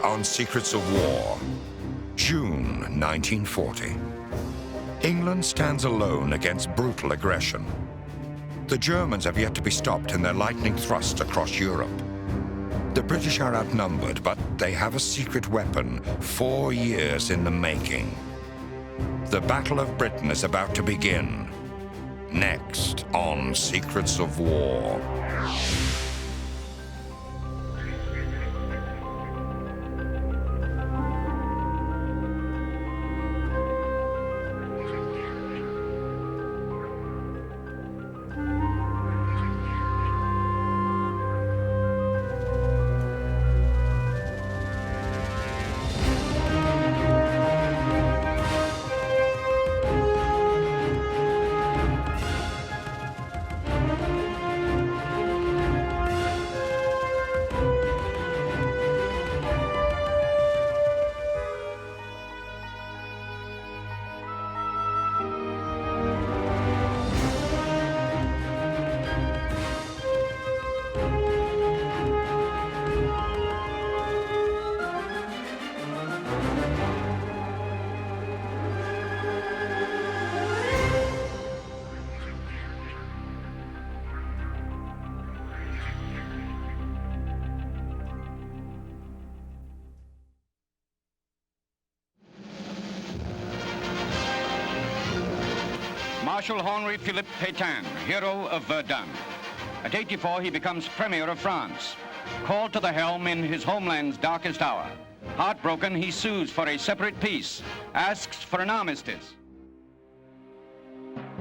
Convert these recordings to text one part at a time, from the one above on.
on Secrets of War, June 1940. England stands alone against brutal aggression. The Germans have yet to be stopped in their lightning thrust across Europe. The British are outnumbered, but they have a secret weapon 4 years in the making. The Battle of Britain is about to begin. Next on Secrets of War. Marshal Henri Philippe Pétain, hero of Verdun. At 84, he becomes Premier of France. Called to the helm in his homeland's darkest hour. Heartbroken, he sues for a separate peace, asks for an armistice.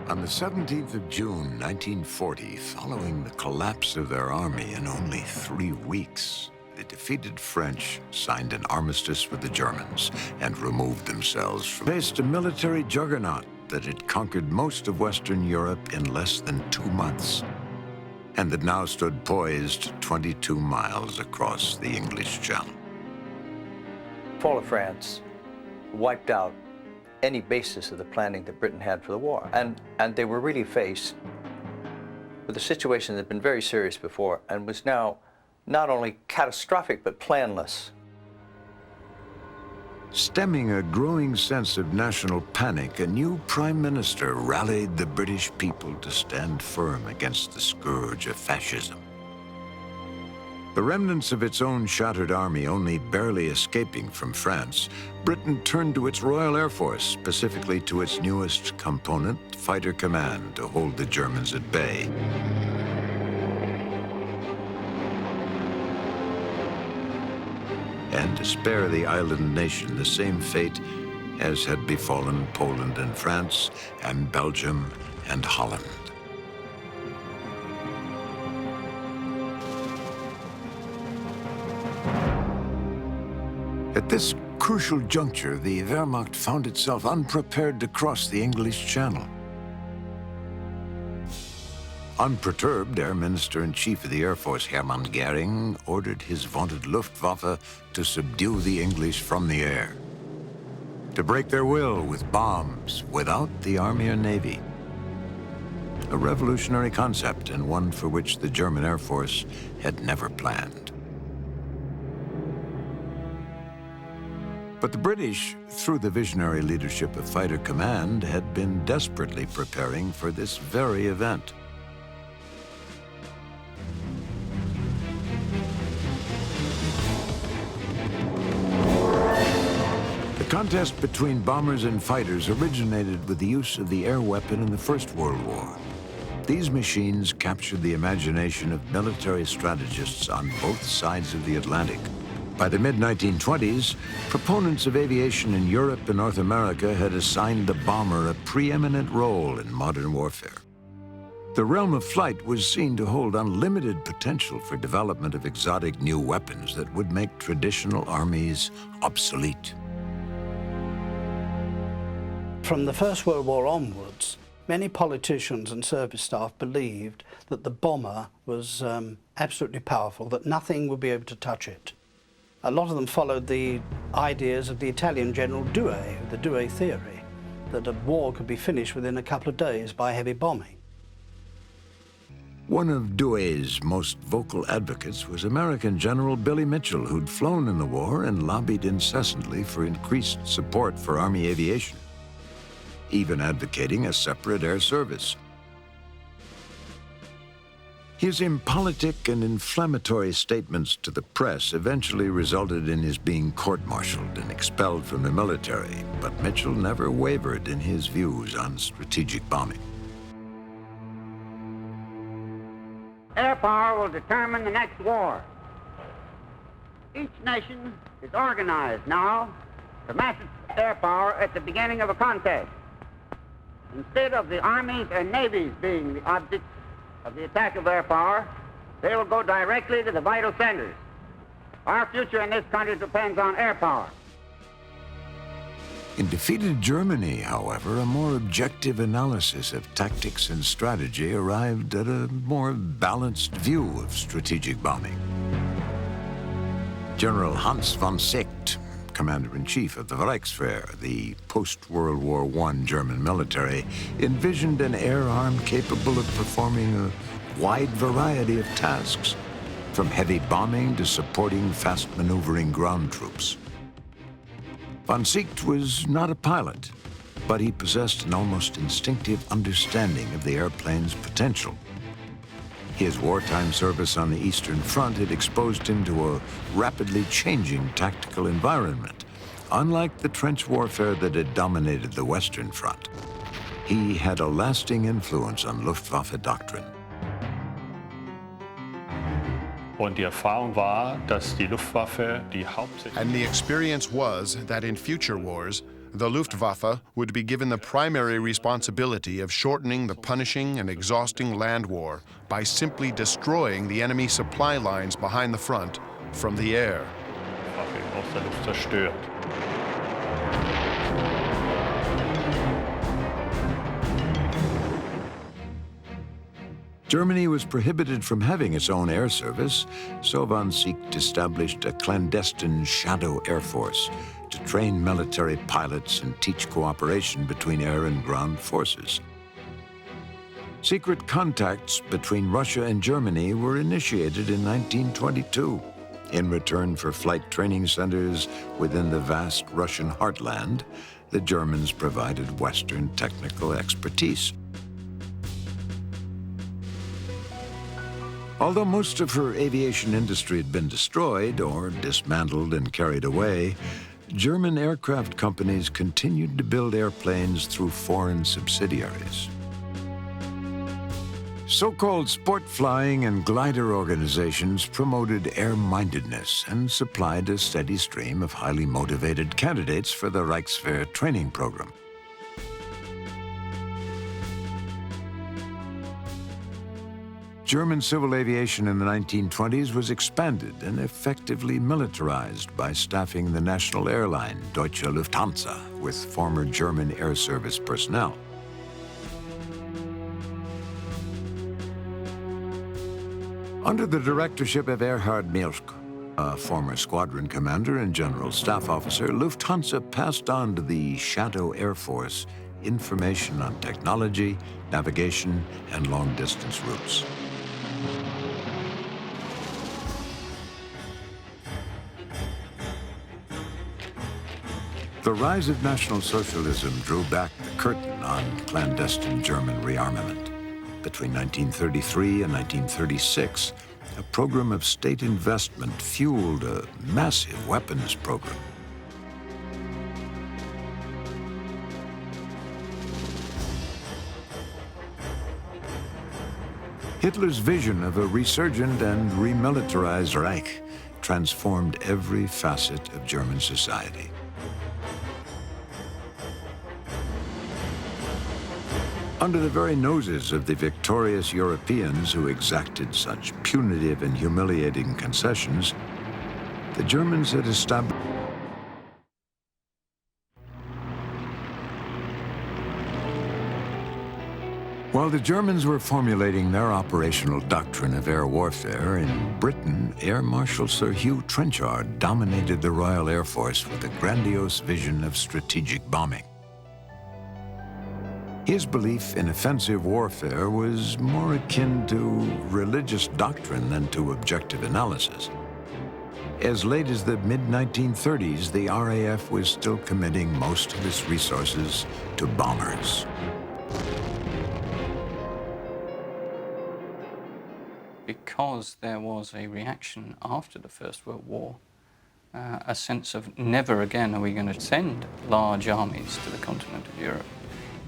On the 17th of June, 1940, following the collapse of their army in only 3 weeks, the defeated French signed an armistice with the Germans and removed themselves from faced a military juggernaut that had conquered most of Western Europe in less than 2 months, and that now stood poised 22 miles across the English Channel. The fall of France wiped out any basis of the planning that Britain had for the war. And they were really faced with a situation that had been very serious before and was now not only catastrophic, but planless. Stemming a growing sense of national panic, a new prime minister rallied the British people to stand firm against the scourge of fascism. The remnants of its own shattered army only barely escaping from France, Britain turned to its Royal Air Force, specifically to its newest component, Fighter Command, to hold the Germans at bay. And to spare the island nation the same fate as had befallen Poland and France, and Belgium and Holland. At this crucial juncture, the Wehrmacht found itself unprepared to cross the English Channel. Unperturbed, Air Minister-in-Chief of the Air Force Hermann Goering ordered his vaunted Luftwaffe to subdue the English from the air, to break their will with bombs without the Army or Navy. A revolutionary concept, and one for which the German Air Force had never planned. But the British, through the visionary leadership of Fighter Command, had been desperately preparing for this very event. The contest between bombers and fighters originated with the use of the air weapon in the First World War. These machines captured the imagination of military strategists on both sides of the Atlantic. By the mid-1920s, proponents of aviation in Europe and North America had assigned the bomber a preeminent role in modern warfare. The realm of flight was seen to hold unlimited potential for development of exotic new weapons that would make traditional armies obsolete. From the First World War onwards, many politicians and service staff believed that the bomber was absolutely powerful, that nothing would be able to touch it. A lot of them followed the ideas of the Italian general Due, the Due theory, that a war could be finished within a couple of days by heavy bombing. One of Douai's most vocal advocates was American General Billy Mitchell, who'd flown in the war and lobbied incessantly for increased support for Army aviation, even advocating a separate air service. His impolitic and inflammatory statements to the press eventually resulted in his being court-martialed and expelled from the military, but Mitchell never wavered in his views on strategic bombing. Air power will determine the next war. Each nation is organized now to match its air power at the beginning of a contest. Instead of the armies and navies being the objects of the attack of air power, they will go directly to the vital centers. Our future in this country depends on air power. In defeated Germany, however, a more objective analysis of tactics and strategy arrived at a more balanced view of strategic bombing. General Hans von Seeckt, Commander-in-Chief of the Reichswehr, the post-World War I German military, envisioned an air arm capable of performing a wide variety of tasks, from heavy bombing to supporting fast-maneuvering ground troops. Von Seeckt was not a pilot, but he possessed an almost instinctive understanding of the airplane's potential. His wartime service on the Eastern Front had exposed him to a rapidly changing tactical environment, unlike the trench warfare that had dominated the Western Front. He had a lasting influence on Luftwaffe doctrine. Und die Erfahrung war, dass die Luftwaffe die hauptsächlich... And the experience was that in future wars, the Luftwaffe would be given the primary responsibility of shortening the punishing and exhausting land war by simply destroying the enemy supply lines behind the front from the air. Die Luftwaffe aus der Luft zerstört. Germany was prohibited from having its own air service, so von Seeckt established a clandestine shadow air force to train military pilots and teach cooperation between air and ground forces. Secret contacts between Russia and Germany were initiated in 1922 in return for flight training centers within the vast Russian heartland. The Germans provided Western technical expertise. Although most of her aviation industry had been destroyed or dismantled and carried away, German aircraft companies continued to build airplanes through foreign subsidiaries. So-called sport flying and glider organizations promoted air-mindedness and supplied a steady stream of highly motivated candidates for the Reichswehr training program. German civil aviation in the 1920s was expanded and effectively militarized by staffing the national airline, Deutsche Lufthansa, with former German air service personnel. Under the directorship of Erhard Milch, a former squadron commander and general staff officer, Lufthansa passed on to the Shadow Air Force information on technology, navigation, and long-distance routes. The rise of National Socialism drew back the curtain on clandestine German rearmament. Between 1933 and 1936, a program of state investment fueled a massive weapons program. Hitler's vision of a resurgent and remilitarized Reich transformed every facet of German society. Under the very noses of the victorious Europeans who exacted such punitive and humiliating concessions, the Germans had established While the Germans were formulating their operational doctrine of air warfare, in Britain, Air Marshal Sir Hugh Trenchard dominated the Royal Air Force with a grandiose vision of strategic bombing. His belief in offensive warfare was more akin to religious doctrine than to objective analysis. As late as the mid-1930s, the RAF was still committing most of its resources to bombers. Because there was a reaction after the First World War, a sense of never again are we going to send large armies to the continent of Europe.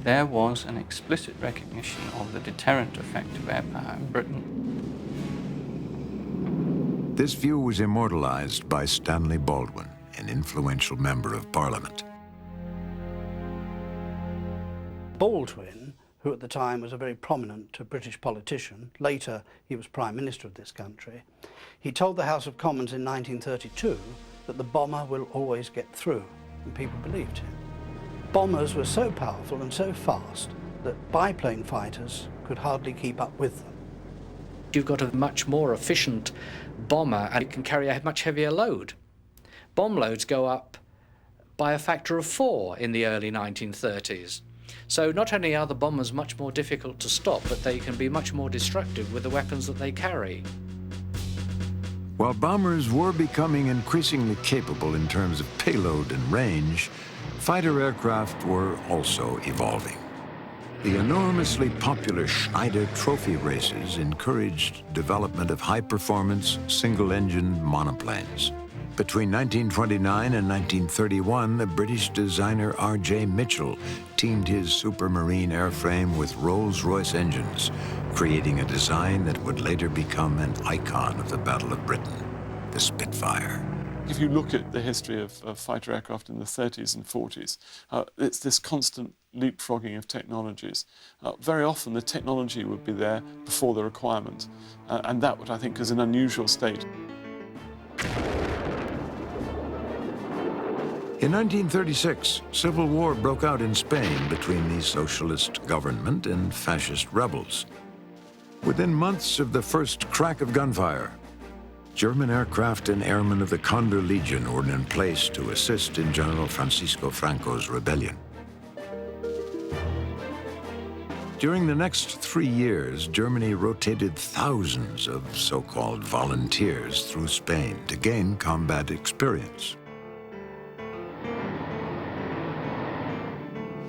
There was an explicit recognition of the deterrent effect of air power in Britain. This view was immortalized by Stanley Baldwin, an influential member of Parliament. Baldwin, who at the time was a very prominent British politician, later he was Prime Minister of this country, he told the House of Commons in 1932 that the bomber will always get through, and people believed him. Bombers were so powerful and so fast that biplane fighters could hardly keep up with them. You've got a much more efficient bomber and it can carry a much heavier load. Bomb loads go up by a factor of 4 in the early 1930s. So not only are the bombers much more difficult to stop, but they can be much more destructive with the weapons that they carry. While bombers were becoming increasingly capable in terms of payload and range, fighter aircraft were also evolving. The enormously popular Schneider trophy races encouraged development of high-performance, single-engine monoplanes. Between 1929 and 1931, the British designer R.J. Mitchell teamed his Supermarine airframe with Rolls-Royce engines, creating a design that would later become an icon of the Battle of Britain, the Spitfire. If you look at the history of fighter aircraft in the 30s and 40s, it's this constant leapfrogging of technologies. Very often the technology would be there before the requirement, and that, what I think, is an unusual state. In 1936, civil war broke out in Spain between the socialist government and fascist rebels. Within months of the first crack of gunfire, German aircraft and airmen of the Condor Legion were in place to assist in General Francisco Franco's rebellion. During the next 3 years, Germany rotated thousands of so-called volunteers through Spain to gain combat experience.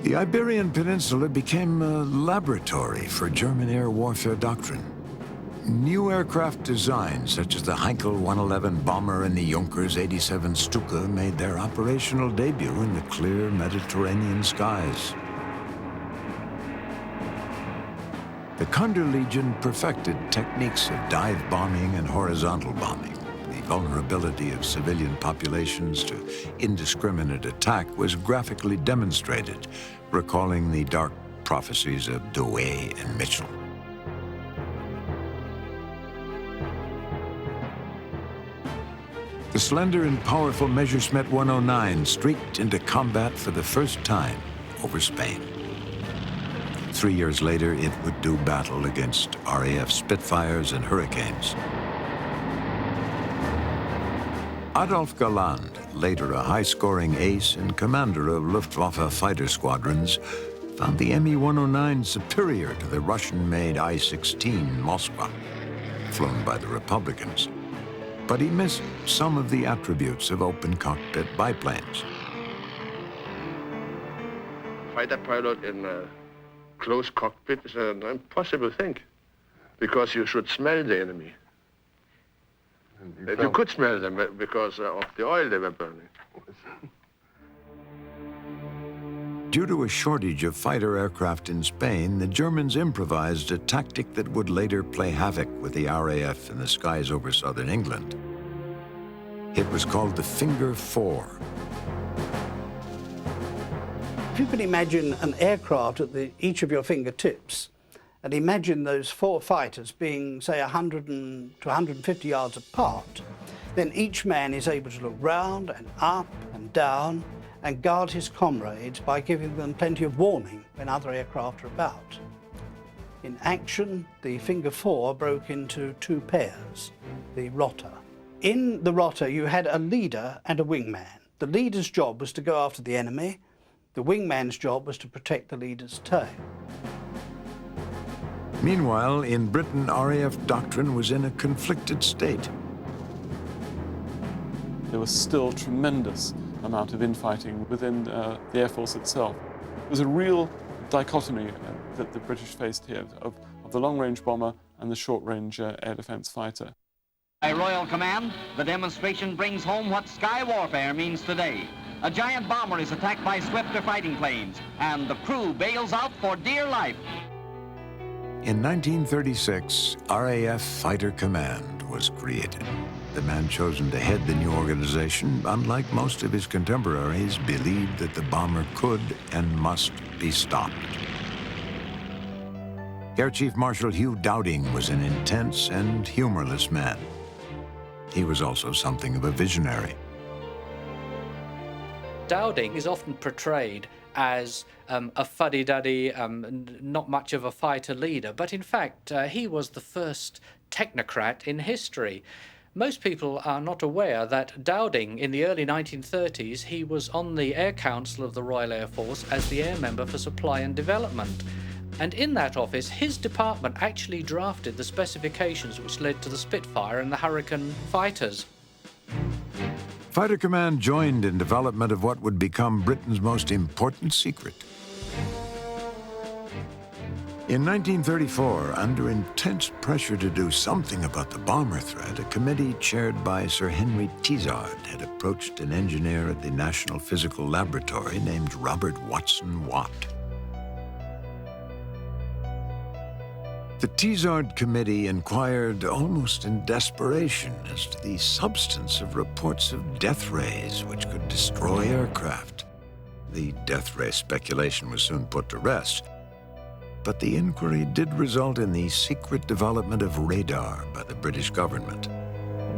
The Iberian Peninsula became a laboratory for German air warfare doctrine. New aircraft designs, such as the Heinkel 111 bomber and the Junkers 87 Stuka, made their operational debut in the clear Mediterranean skies. The Condor Legion perfected techniques of dive bombing and horizontal bombing. The vulnerability of civilian populations to indiscriminate attack was graphically demonstrated, recalling the dark prophecies of Douay and Mitchell. The slender and powerful Messerschmitt 109 streaked into combat for the first time over Spain. 3 years later, it would do battle against RAF Spitfires and Hurricanes. Adolf Galland, later a high-scoring ace and commander of Luftwaffe fighter squadrons, found the Me-109 superior to the Russian-made I-16 Moskva, flown by the Republicans. But he missed some of the attributes of open-cockpit biplanes. Fighter pilot in a closed cockpit is an impossible thing, because you should smell the enemy. You could smell them because of the oil they were burning. Due to a shortage of fighter aircraft in Spain, the Germans improvised a tactic that would later play havoc with the RAF in the skies over southern England. It was called the Finger Four. If you could imagine an aircraft at each of your fingertips, and imagine those 4 fighters being, say, 100 to 150 yards apart, then each man is able to look round and up and down and guard his comrades by giving them plenty of warning when other aircraft are about. In action, the Finger Four broke into 2 pairs, the rotor. In the rotor, you had a leader and a wingman. The leader's job was to go after the enemy. The wingman's job was to protect the leader's tail. Meanwhile, in Britain, RAF doctrine was in a conflicted state. There was still tremendous amount of infighting within the Air Force itself. There was a real dichotomy that the British faced here of the long-range bomber and the short-range air defense fighter. By Royal Command, the demonstration brings home what sky warfare means today. A giant bomber is attacked by swifter fighting planes, and the crew bails out for dear life. In 1936, RAF Fighter Command was created. The man chosen to head the new organization, unlike most of his contemporaries, believed that the bomber could and must be stopped. Air Chief Marshal Hugh Dowding was an intense and humorless man. He was also something of a visionary. Dowding is often portrayed as a fuddy-duddy, not much of a fighter leader, but in fact he was the first technocrat in history. Most people are not aware that Dowding, in the early 1930s, he was on the Air Council of the Royal Air Force as the Air Member for Supply and Development. And in that office, his department actually drafted the specifications which led to the Spitfire and the Hurricane fighters. Fighter Command joined in development of what would become Britain's most important secret. In 1934, under intense pressure to do something about the bomber threat, a committee chaired by Sir Henry Tizard had approached an engineer at the National Physical Laboratory named Robert Watson Watt. The Tizard Committee inquired almost in desperation as to the substance of reports of death rays which could destroy aircraft. The death ray speculation was soon put to rest, but the inquiry did result in the secret development of radar by the British government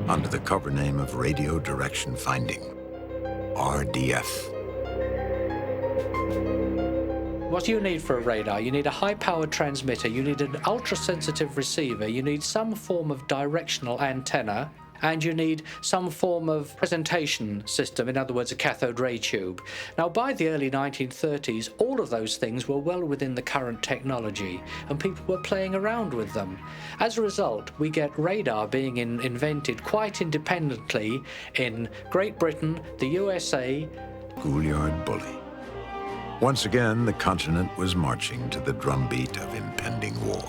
under the cover name of Radio Direction Finding, RDF. What you need for a radar, you need a high-powered transmitter, you need an ultra-sensitive receiver, you need some form of directional antenna, and you need some form of presentation system, in other words, a cathode ray tube. Now, by the early 1930s, all of those things were well within the current technology, and people were playing around with them. As a result, we get radar being invented quite independently in Great Britain, the USA. Schoolyard bully. Once again, the continent was marching to the drumbeat of impending war.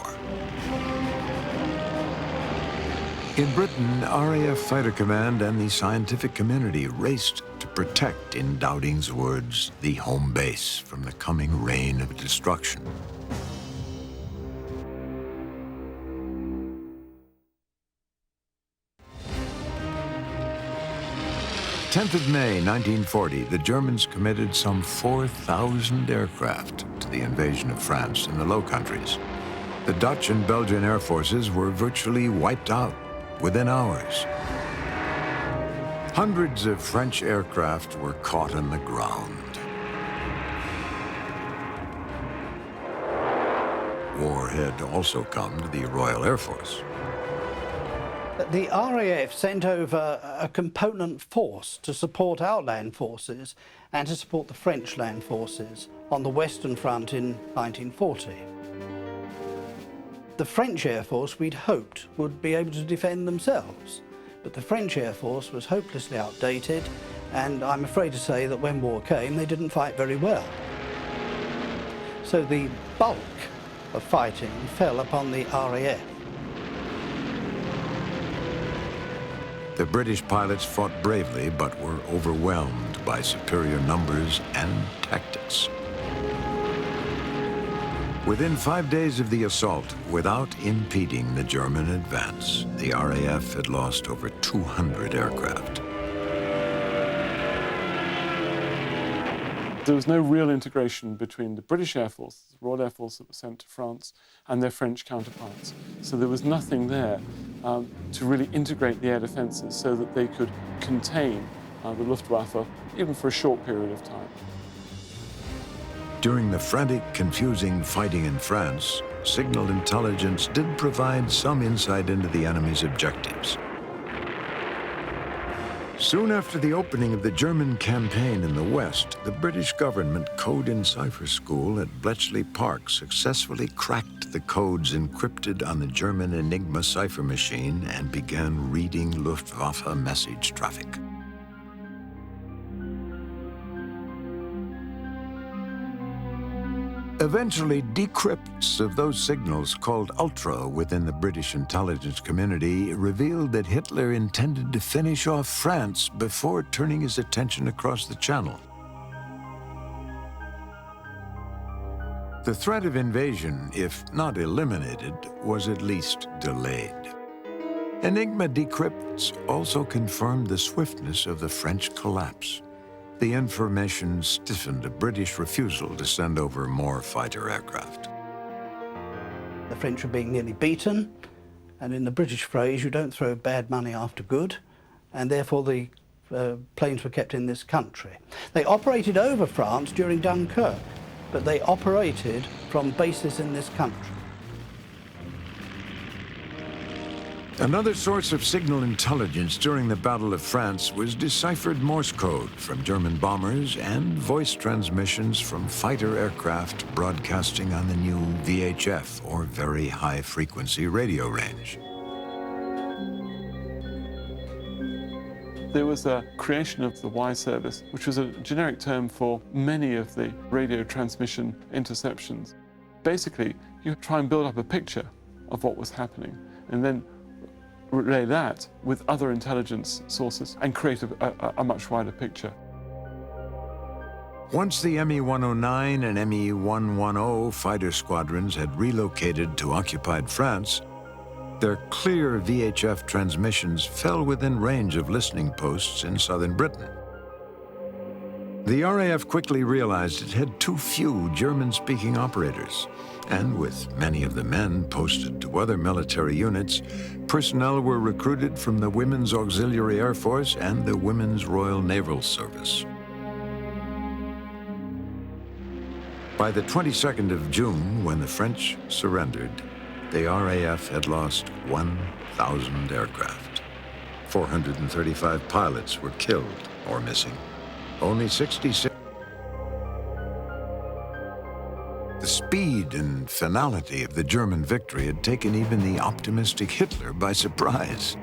In Britain, RAF Fighter Command and the scientific community raced to protect, in Dowding's words, the home base from the coming reign of destruction. On the 10th of May, 1940, the Germans committed some 4,000 aircraft to the invasion of France in the Low Countries. The Dutch and Belgian air forces were virtually wiped out within hours. Hundreds of French aircraft were caught on the ground. War had also come to the Royal Air Force. The RAF sent over a component force to support our land forces and to support the French land forces on the Western Front in 1940. The French Air Force, we'd hoped, would be able to defend themselves, but the French Air Force was hopelessly outdated, and I'm afraid to say that when war came, they didn't fight very well. So the bulk of fighting fell upon the RAF. The British pilots fought bravely, but were overwhelmed by superior numbers and tactics. Within 5 days of the assault, without impeding the German advance, the RAF had lost over 200 aircraft. There was no real integration between the British Air Force, the Royal Air Force that was sent to France, and their French counterparts. So there was nothing there to really integrate the air defences so that they could contain the Luftwaffe, even for a short period of time. During the frantic, confusing fighting in France, signal intelligence did provide some insight into the enemy's objectives. Soon after the opening of the German campaign in the West, the British government Code and Cipher School at Bletchley Park successfully cracked the codes encrypted on the German Enigma cipher machine and began reading Luftwaffe message traffic. Eventually, decrypts of those signals, called Ultra within the British intelligence community, revealed that Hitler intended to finish off France before turning his attention across the Channel. The threat of invasion, if not eliminated, was at least delayed. Enigma decrypts also confirmed the swiftness of the French collapse. The information stiffened a British refusal to send over more fighter aircraft. The French were being nearly beaten, and in the British phrase, you don't throw bad money after good, and therefore the planes were kept in this country. They operated over France during Dunkirk, but they operated from bases in this country. Another source of signal intelligence during the Battle of France was deciphered Morse code from German bombers and voice transmissions from fighter aircraft broadcasting on the new VHF, or Very High Frequency Radio range. There was a creation of the Y service, which was a generic term for many of the radio transmission interceptions. Basically, you try and build up a picture of what was happening, and then relay that with other intelligence sources and create a much wider picture. Once the Me-109 and Me-110 fighter squadrons had relocated to occupied France, their clear VHF transmissions fell within range of listening posts in southern Britain. The RAF quickly realized it had too few German-speaking operators, and with many of the men posted to other military units, personnel were recruited from the Women's Auxiliary Air Force and the Women's Royal Naval Service. By the 22nd of June, when the French surrendered, the RAF had lost 1,000 aircraft. 435 pilots were killed or missing. Only 66. The speed and finality of the German victory had taken even the optimistic Hitler by surprise.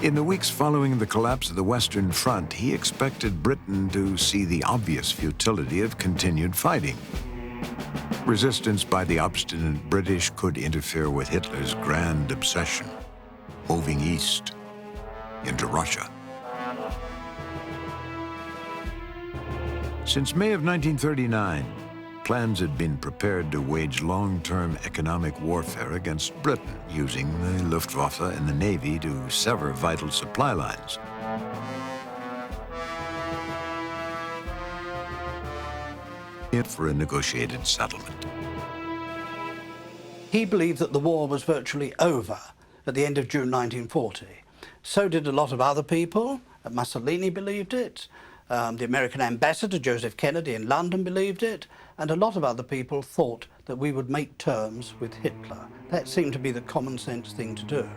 In the weeks following the collapse of the Western Front, he expected Britain to see the obvious futility of continued fighting. Resistance by the obstinate British could interfere with Hitler's grand obsession, moving east into Russia. Since May of 1939, plans had been prepared to wage long-term economic warfare against Britain, using the Luftwaffe and the Navy to sever vital supply lines. For a negotiated settlement. He believed that the war was virtually over at the end of June 1940. So did a lot of other people. Mussolini believed it. The American ambassador, Joseph Kennedy, in London believed it. And a lot of other people thought that we would make terms with Hitler. That seemed to be the common sense thing to do.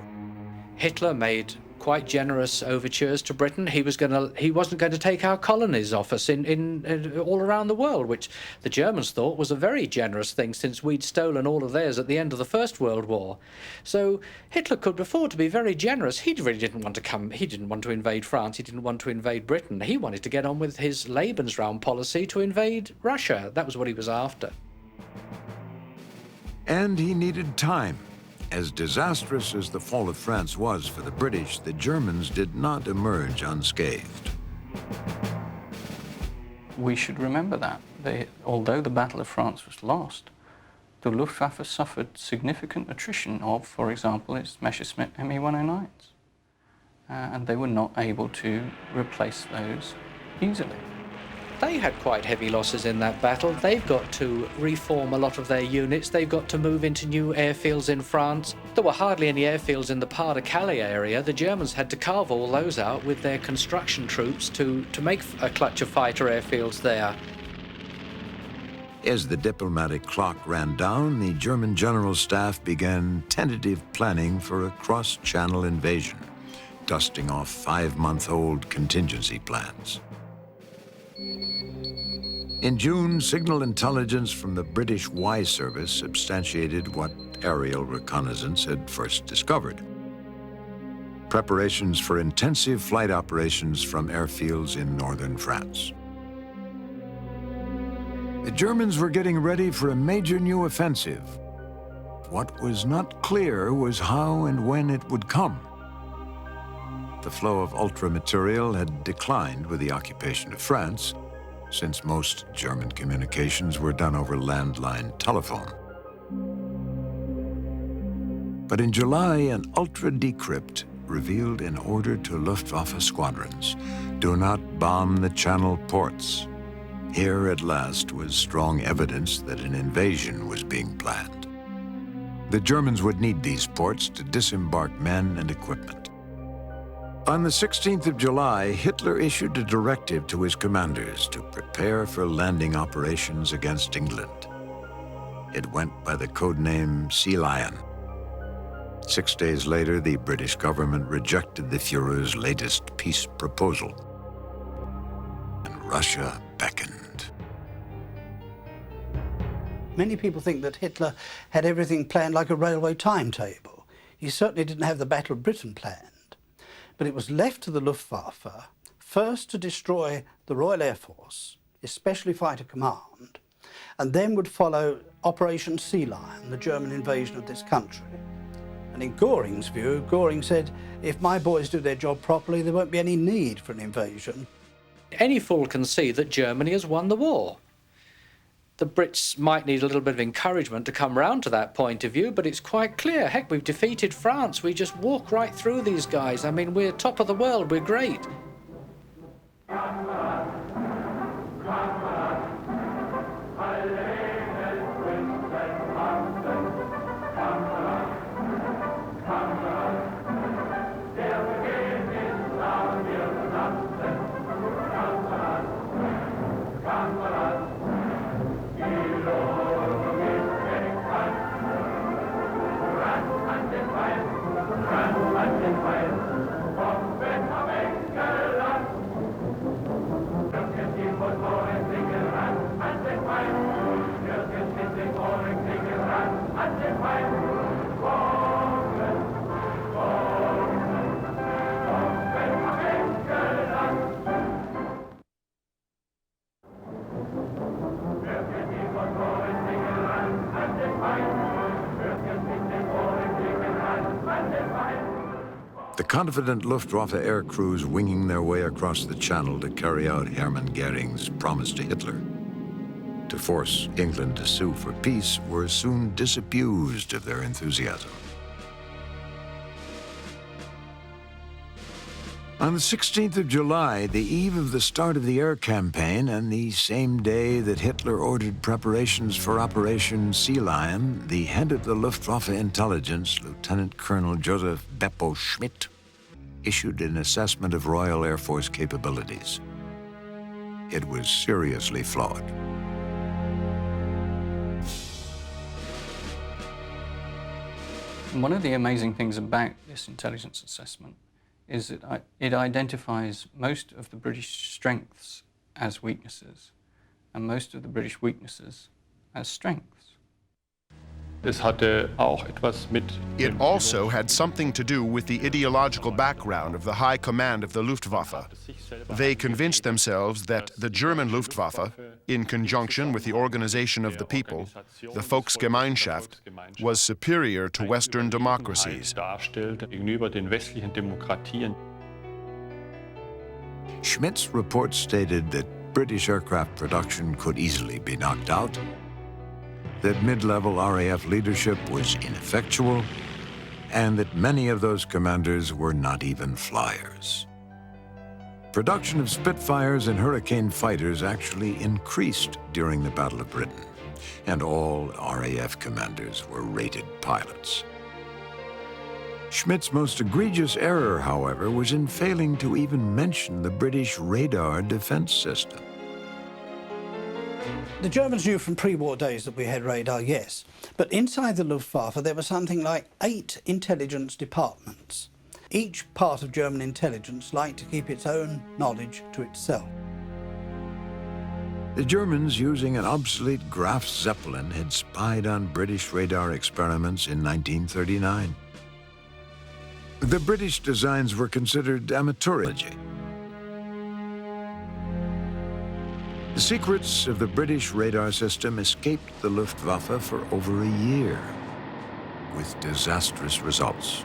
Hitler made quite generous overtures to Britain. He wasn't going to take our colonies off us in all around the world, which the Germans thought was a very generous thing, since we'd stolen all of theirs at the end of the First World War. So Hitler could afford to be very generous. He really didn't want to come. He didn't want to invade France. He didn't want to invade Britain. He wanted to get on with his Lebensraum policy to invade Russia. That was what he was after. And he needed time. As disastrous as the fall of France was for the British, the Germans did not emerge unscathed. We should remember that. Although the Battle of France was lost, the Luftwaffe suffered significant attrition of, for example, its Messerschmitt Me-109s. And they were not able to replace those easily. They had quite heavy losses in that battle. They've got to reform a lot of their units. They've got to move into new airfields in France. There were hardly any airfields in the Pas-de-Calais area. The Germans had to carve all those out with their construction troops to make a clutch of fighter airfields there. As the diplomatic clock ran down, the German General Staff began tentative planning for a cross-channel invasion. dusting off 5-month-old contingency plans. In June, signal intelligence from the British Y Service substantiated what aerial reconnaissance had first discovered. Preparations for intensive flight operations from airfields in northern France. The Germans were getting ready for a major new offensive. What was not clear was how and when it would come. The flow of ultra-material had declined with the occupation of France, since most German communications were done over landline telephone. But in July, an ultra-decrypt revealed an order to Luftwaffe squadrons: do not bomb the Channel ports. Here at last was strong evidence that an invasion was being planned. The Germans would need these ports to disembark men and equipment. On the 16th of July, Hitler issued a directive to his commanders to prepare for landing operations against England. It went by the codename Sea Lion. 6 days later, the British government rejected the Führer's latest peace proposal, and Russia beckoned. Many people think that Hitler had everything planned like a railway timetable. He certainly didn't have the Battle of Britain planned. But it was left to the Luftwaffe first to destroy the Royal Air Force, especially Fighter Command, and then would follow Operation Sea Lion, the German invasion of this country. And in Göring's view, Göring said, if my boys do their job properly, there won't be any need for an invasion. Any fool can see that Germany has won the war. The Brits might need a little bit of encouragement to come round to that point of view, but it's quite clear. Heck, we've defeated France. We just walk right through these guys. I mean, we're top of the world. We're great. The confident Luftwaffe air crews winging their way across the Channel to carry out Hermann Göring's promise to Hitler to force England to sue for peace were soon disabused of their enthusiasm. On the 16th of July, the eve of the start of the air campaign, and the same day that Hitler ordered preparations for Operation Sea Lion, the head of the Luftwaffe intelligence, Lieutenant Colonel Joseph Beppo Schmidt, issued an assessment of Royal Air Force capabilities. It was seriously flawed. One of the amazing things about this intelligence assessment is that it identifies most of the British strengths as weaknesses and most of the British weaknesses as strengths. Es hatte auch etwas mit It also had something to do with the ideological background of the high command of the Luftwaffe. They convinced themselves that the German Luftwaffe, in conjunction with the organization of the people, the Volksgemeinschaft, was superior to Western democracies. gegenüber den westlichen Demokratien. Schmidt's report stated that British aircraft production could easily be knocked out, that mid-level RAF leadership was ineffectual, and that many of those commanders were not even flyers. Production of Spitfires and Hurricane fighters actually increased during the Battle of Britain, and all RAF commanders were rated pilots. Schmidt's most egregious error, however, was in failing to even mention the British radar defense system. The Germans knew from pre-war days that we had radar, yes, but inside the Luftwaffe there were something like 8 intelligence departments. Each part of German intelligence liked to keep its own knowledge to itself. The Germans, using an obsolete Graf Zeppelin, had spied on British radar experiments in 1939. The British designs were considered amateurish. The secrets of the British radar system escaped the Luftwaffe for over a year, with disastrous results.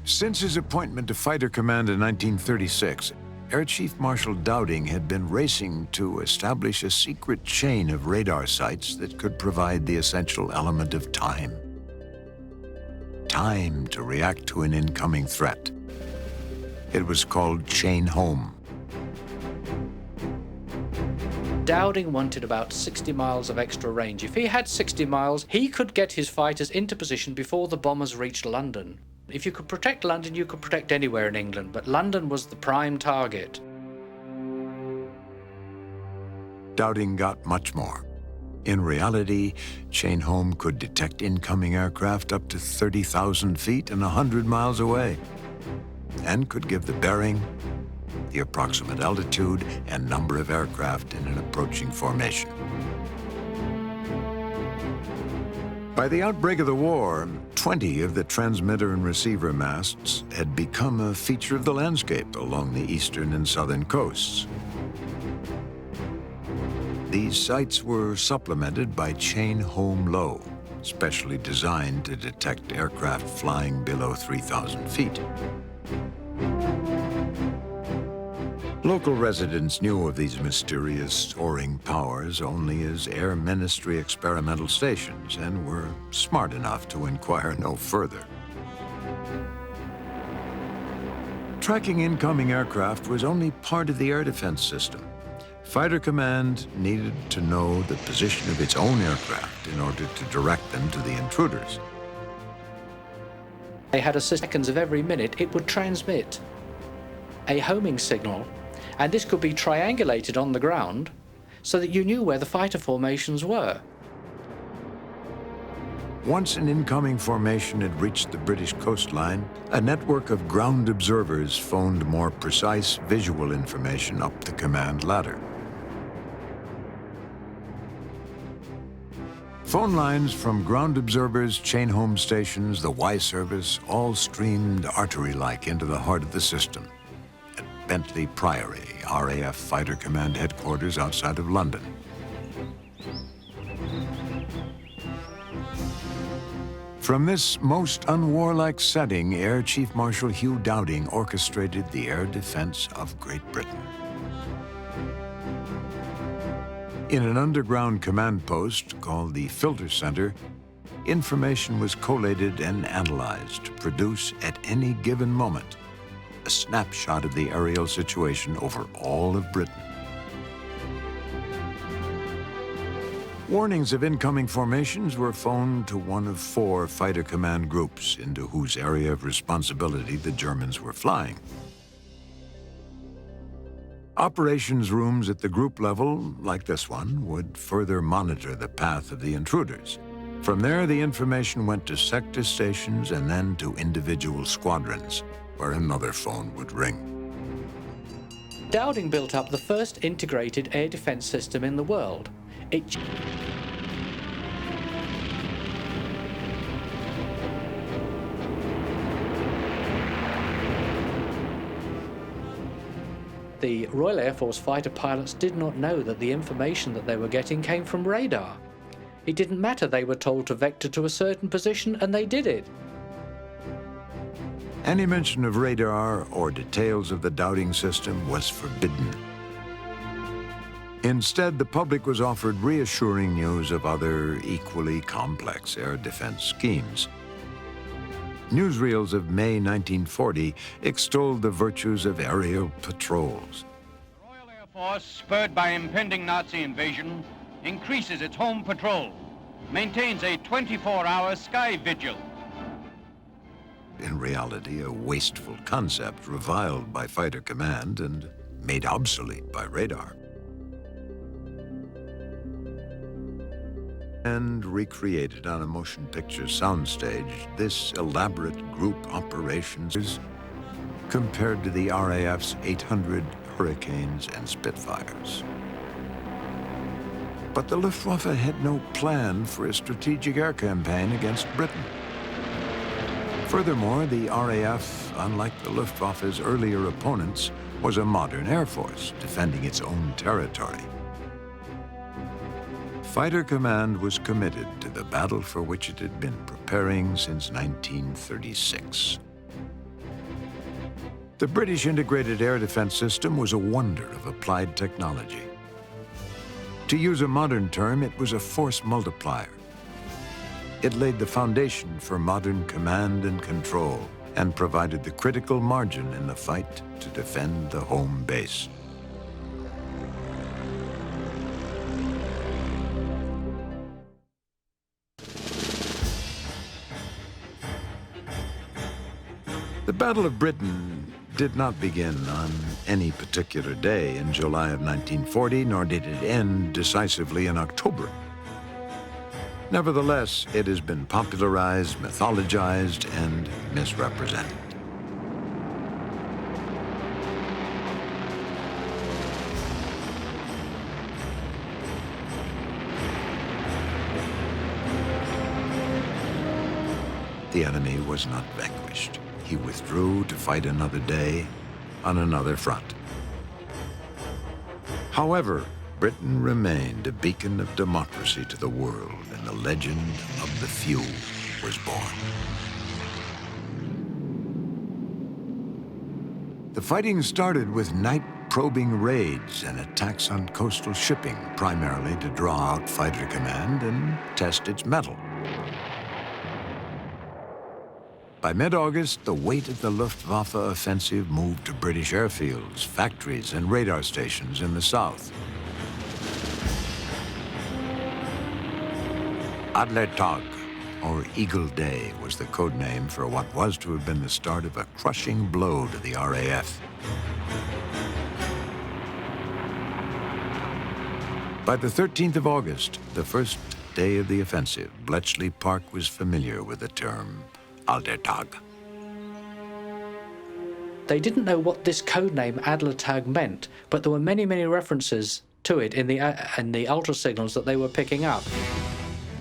Since his appointment to Fighter Command in 1936, Air Chief Marshal Dowding had been racing to establish a secret chain of radar sites that could provide the essential element of time. Time to react to an incoming threat. It was called Chain Home. Dowding wanted about 60 miles of extra range. If he had 60 miles, he could get his fighters into position before the bombers reached London. If you could protect London, you could protect anywhere in England, but London was the prime target. Dowding got much more. In reality, Chain Home could detect incoming aircraft up to 30,000 feet and 100 miles away, and could give the bearing, the approximate altitude, and number of aircraft in an approaching formation. By the outbreak of the war, 20 of the transmitter and receiver masts had become a feature of the landscape along the eastern and southern coasts. These sites were supplemented by Chain Home Low, specially designed to detect aircraft flying below 3,000 feet. Local residents knew of these mysterious soaring powers only as Air Ministry experimental stations and were smart enough to inquire no further. Tracking incoming aircraft was only part of the air defense system. Fighter Command needed to know the position of its own aircraft in order to direct them to the intruders. They had a seconds of every minute it would transmit a homing signal, and this could be triangulated on the ground so that you knew where the fighter formations were. Once an incoming formation had reached the British coastline, a network of ground observers phoned more precise visual information up the command ladder. Phone lines from ground observers, Chain Home stations, the Y service all streamed artery-like into the heart of the system. Bentley Priory, RAF Fighter Command headquarters outside of London. From this most unwarlike setting, Air Chief Marshal Hugh Dowding orchestrated the air defense of Great Britain. In an underground command post called the Filter Center, information was collated and analyzed to produce at any given moment a snapshot of the aerial situation over all of Britain. Warnings of incoming formations were phoned to one of 4 fighter command groups into whose area of responsibility the Germans were flying. Operations rooms at the group level, like this one, would further monitor the path of the intruders. From there, the information went to sector stations and then to individual squadrons, where another phone would ring. Dowding built up the first integrated air defense system in the world. The Royal Air Force fighter pilots did not know that the information that they were getting came from radar. It didn't matter, they were told to vector to a certain position and they did it. Any mention of radar or details of the Dowding system was forbidden. Instead, the public was offered reassuring news of other equally complex air defense schemes. Newsreels of May 1940 extolled the virtues of aerial patrols. The Royal Air Force, spurred by impending Nazi invasion, increases its home patrol, maintains a 24-hour sky vigil. In reality, a wasteful concept reviled by Fighter Command and made obsolete by radar. And recreated on a motion picture soundstage, this elaborate group operations compared to the RAF's 800 Hurricanes and Spitfires. But the Luftwaffe had no plan for a strategic air campaign against Britain. Furthermore, the RAF, unlike the Luftwaffe's earlier opponents, was a modern air force defending its own territory. Fighter Command was committed to the battle for which it had been preparing since 1936. The British integrated air defense system was a wonder of applied technology. To use a modern term, it was a force multiplier. It laid the foundation for modern command and control and provided the critical margin in the fight to defend the home base. The Battle of Britain did not begin on any particular day in July of 1940, nor did it end decisively in October. Nevertheless, it has been popularized, mythologized, and misrepresented. The enemy was not vanquished. He withdrew to fight another day on another front. However, Britain remained a beacon of democracy to the world, and the legend of the few was born. The fighting started with night-probing raids and attacks on coastal shipping, primarily to draw out Fighter Command and test its mettle. By mid-August, the weight of the Luftwaffe offensive moved to British airfields, factories, and radar stations in the south. Adler Tag, or Eagle Day, was the code name for what was to have been the start of a crushing blow to the RAF. By the 13th of August, the first day of the offensive, Bletchley Park was familiar with the term Adler Tag. They didn't know what this codename Adler Tag meant, but there were many, many references to it in the ultra signals that they were picking up.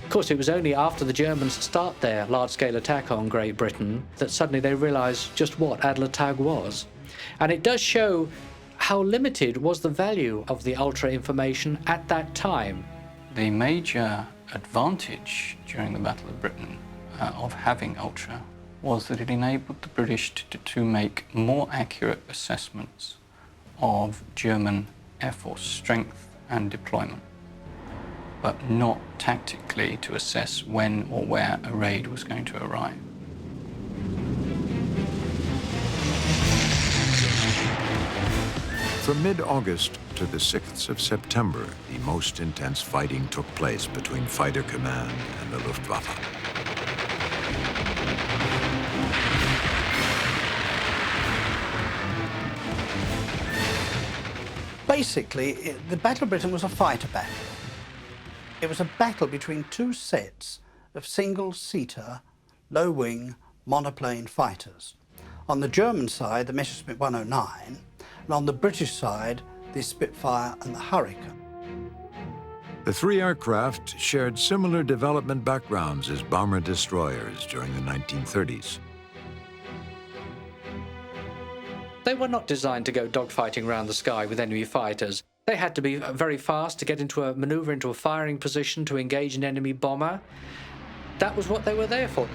Of course, it was only after the Germans start their large-scale attack on Great Britain that suddenly they realized just what Adler Tag was. And it does show how limited was the value of the ultra information at that time. The major advantage during the Battle of Britain of having ultra was that it enabled the British to make more accurate assessments of German Air Force strength and deployment, but not tactically to assess when or where a raid was going to arrive. From mid-August to the 6th of September, the most intense fighting took place between Fighter Command and the Luftwaffe. Basically, the Battle of Britain was a fighter battle. It was a battle between two sets of single-seater, low-wing, monoplane fighters. On the German side, the Messerschmitt 109, and on the British side, the Spitfire and the Hurricane. The three aircraft shared similar development backgrounds as bomber-destroyers during the 1930s. They were not designed to go dogfighting around the sky with enemy fighters. They had to be very fast to get into a maneuver into a firing position to engage an enemy bomber. That was what they were there for.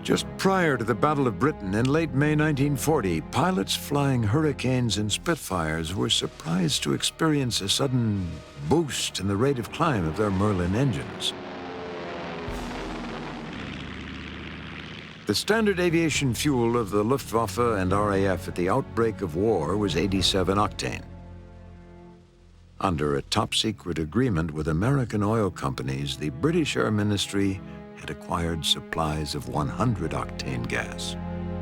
Just prior to the Battle of Britain in late May 1940, pilots flying Hurricanes and Spitfires were surprised to experience a sudden boost in the rate of climb of their Merlin engines. The standard aviation fuel of the Luftwaffe and RAF at the outbreak of war was 87 octane. Under a top-secret agreement with American oil companies, the British Air Ministry had acquired supplies of 100 octane gas,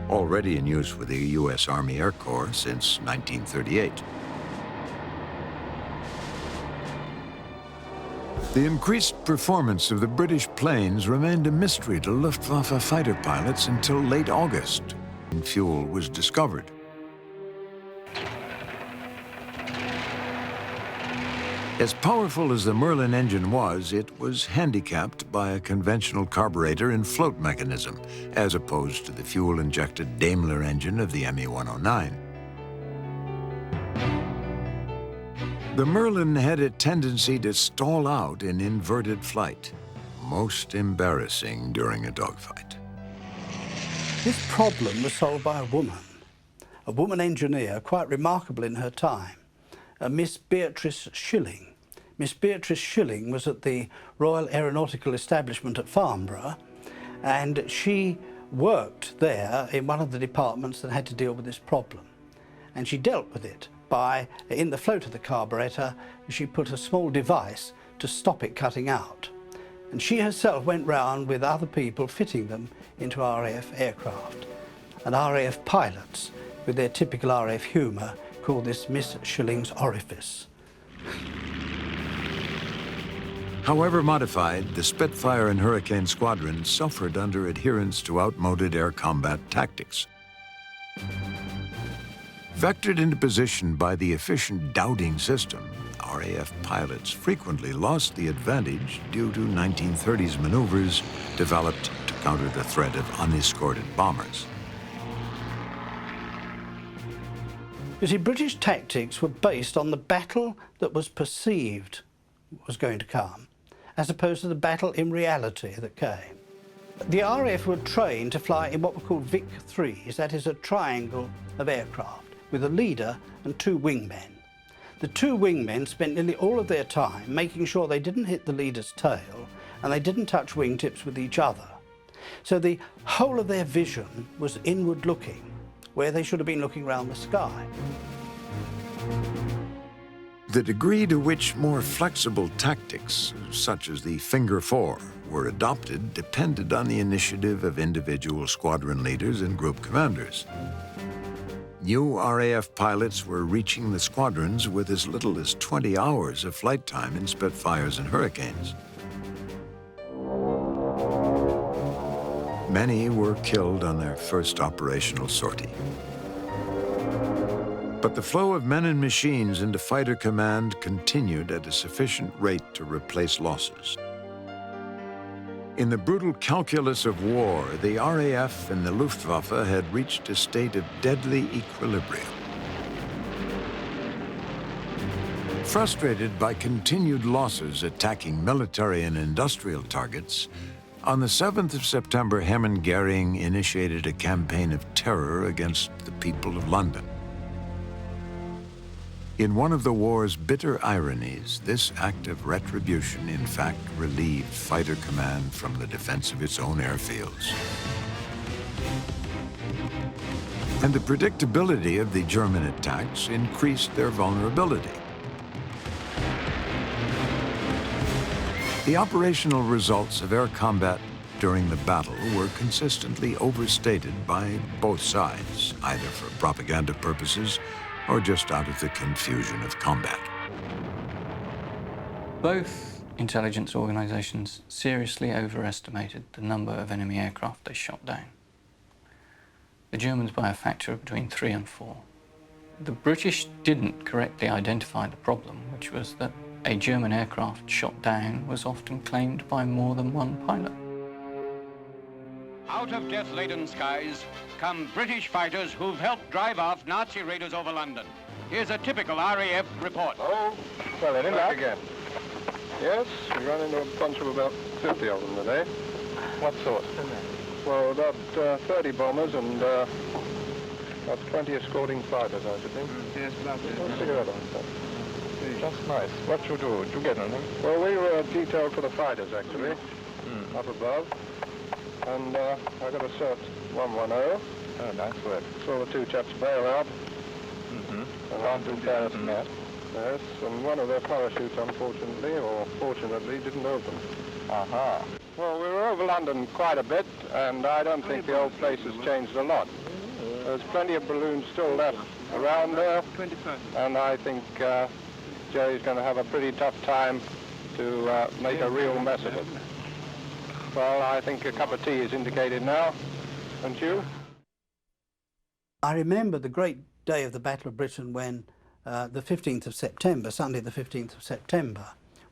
already in use with the U.S. Army Air Corps since 1938. The increased performance of the British planes remained a mystery to Luftwaffe fighter pilots until late August, when fuel was discovered. As powerful as the Merlin engine was, it was handicapped by a conventional carburetor and float mechanism, as opposed to the fuel-injected Daimler engine of the Me-109. The Merlin had a tendency to stall out in inverted flight, most embarrassing during a dogfight. This problem was solved by a woman engineer, quite remarkable in her time, Miss Beatrice Schilling. Miss Beatrice Schilling was at the Royal Aeronautical Establishment at Farnborough, and she worked there in one of the departments that had to deal with this problem. And she dealt with it by, in the float of the carburetor, she put a small device to stop it cutting out. And she herself went round with other people fitting them into RAF aircraft. And RAF pilots, with their typical RAF humour, called this Miss Schilling's orifice. However modified, the Spitfire and Hurricane squadrons suffered under adherence to outmoded air combat tactics. Vectored into position by the efficient dowding system, RAF pilots frequently lost the advantage due to 1930s maneuvers developed to counter the threat of unescorted bombers. You see, British tactics were based on the battle that was perceived was going to come, as opposed to the battle in reality that came. The RAF were trained to fly in what were called Vic-3s, that is a triangle of aircraft, with a leader and two wingmen. The two wingmen spent nearly all of their time making sure they didn't hit the leader's tail and they didn't touch wingtips with each other. So the whole of their vision was inward looking, where they should have been looking round the sky. The degree to which more flexible tactics, such as the Finger Four, were adopted depended on the initiative of individual squadron leaders and group commanders. New RAF pilots were reaching the squadrons with as little as 20 hours of flight time in Spitfires and Hurricanes. Many were killed on their first operational sortie. But the flow of men and machines into fighter command continued at a sufficient rate to replace losses. In the brutal calculus of war, the RAF and the Luftwaffe had reached a state of deadly equilibrium. Frustrated by continued losses attacking military and industrial targets, on the 7th of September, Hermann Goering initiated a campaign of terror against the people of London. In one of the war's bitter ironies, this act of retribution, in fact, relieved fighter command from the defense of its own airfields. And the predictability of the German attacks increased their vulnerability. The operational results of air combat during the battle were consistently overstated by both sides, either for propaganda purposes or just out of the confusion of combat. Both intelligence organizations seriously overestimated the number of enemy aircraft they shot down. The Germans by a factor of between 3 and 4. The British didn't correctly identify the problem, which was that a German aircraft shot down was often claimed by more than one pilot. Out of death-laden skies come British fighters who've helped drive off Nazi raiders over London. Here's a typical RAF report. Oh, well, they're in back again. Yes, we ran into a bunch of about 50 of them today. What sort? Well, about 30 bombers and about 20 escorting fighters, I should think. Yes, about that. That's nice. What you do? Did you get anything? Well, we were detailed for the fighters, actually, up above. And I got a cert 110. Oh, nice work. Saw the two chaps bail out. Can't do better than that. Yes, and one of their parachutes, unfortunately, or fortunately, didn't open. Aha. Well, we were over London quite a bit, and I don't think the old place has changed a lot. There's plenty of balloons still left around there, and I think Jerry's going to have a pretty tough time to make a real mess of it. Well, I think a cup of tea is indicated now, don't you? I remember the great day of the Battle of Britain when the 15th of September, Sunday the 15th of September,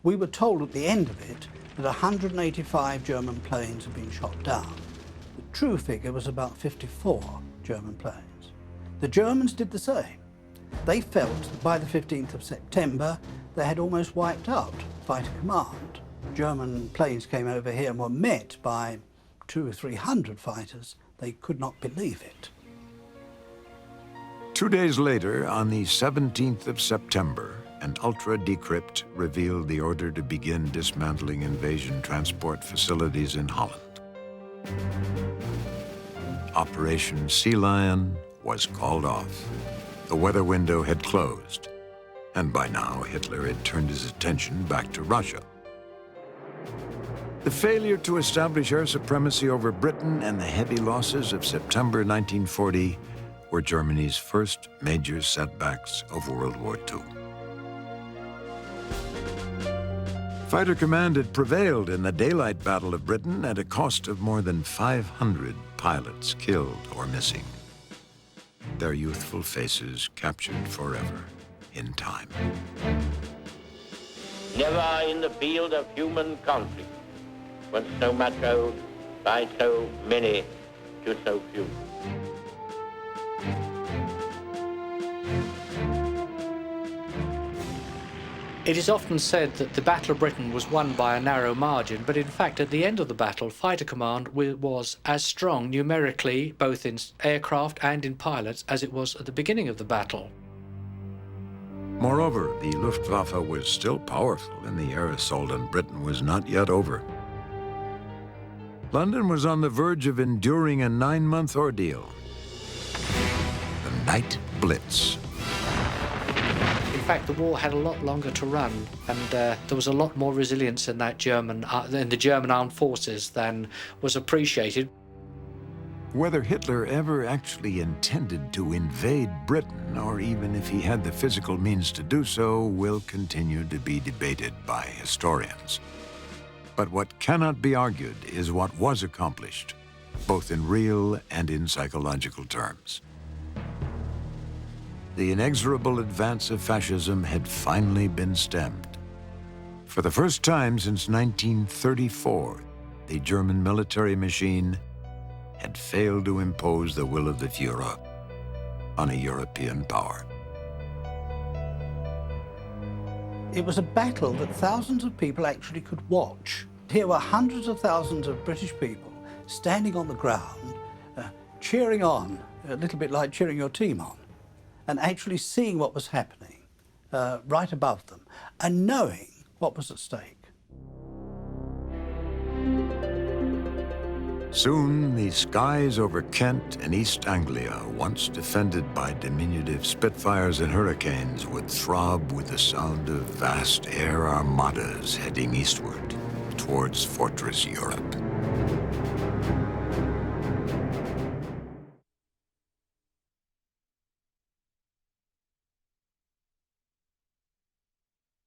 we were told at the end of it that 185 German planes had been shot down. The true figure was about 54 German planes. The Germans did the same. They felt that by the 15th of September they had almost wiped out Fighter Command. German planes came over here and were met by 200 or 300 fighters. They could not believe it. 2 days later, on the 17th of September, an ultra-decrypt revealed the order to begin dismantling invasion transport facilities in Holland. Operation Sea Lion was called off. The weather window had closed, and by now Hitler had turned his attention back to Russia. The failure to establish air supremacy over Britain and the heavy losses of September 1940 were Germany's first major setbacks of World War II. Fighter Command had prevailed in the daylight battle of Britain at a cost of more than 500 pilots killed or missing. Their youthful faces captured forever in time. Never in the field of human conflict was so much owed by so many to so few. It is often said that the Battle of Britain was won by a narrow margin, but in fact at the end of the battle, Fighter Command was as strong numerically, both in aircraft and in pilots, as it was at the beginning of the battle. Moreover, the Luftwaffe was still powerful, and the air assault on Britain was not yet over. London was on the verge of enduring a 9-month ordeal. The Night Blitz. In fact, the war had a lot longer to run, and there was a lot more resilience in that in the German armed forces than was appreciated. Whether Hitler ever actually intended to invade Britain, or even if he had the physical means to do so, will continue to be debated by historians. But what cannot be argued is what was accomplished, both in real and in psychological terms. The inexorable advance of fascism had finally been stemmed. For the first time since 1934, the German military machine had failed to impose the will of the Führer on a European power. It was a battle that thousands of people actually could watch. Here were hundreds of thousands of British people standing on the ground, cheering on, a little bit like cheering your team on, and actually seeing what was happening right above them, and knowing what was at stake. Soon, the skies over Kent and East Anglia, once defended by diminutive Spitfires and Hurricanes, would throb with the sound of vast air armadas heading eastward towards Fortress Europe.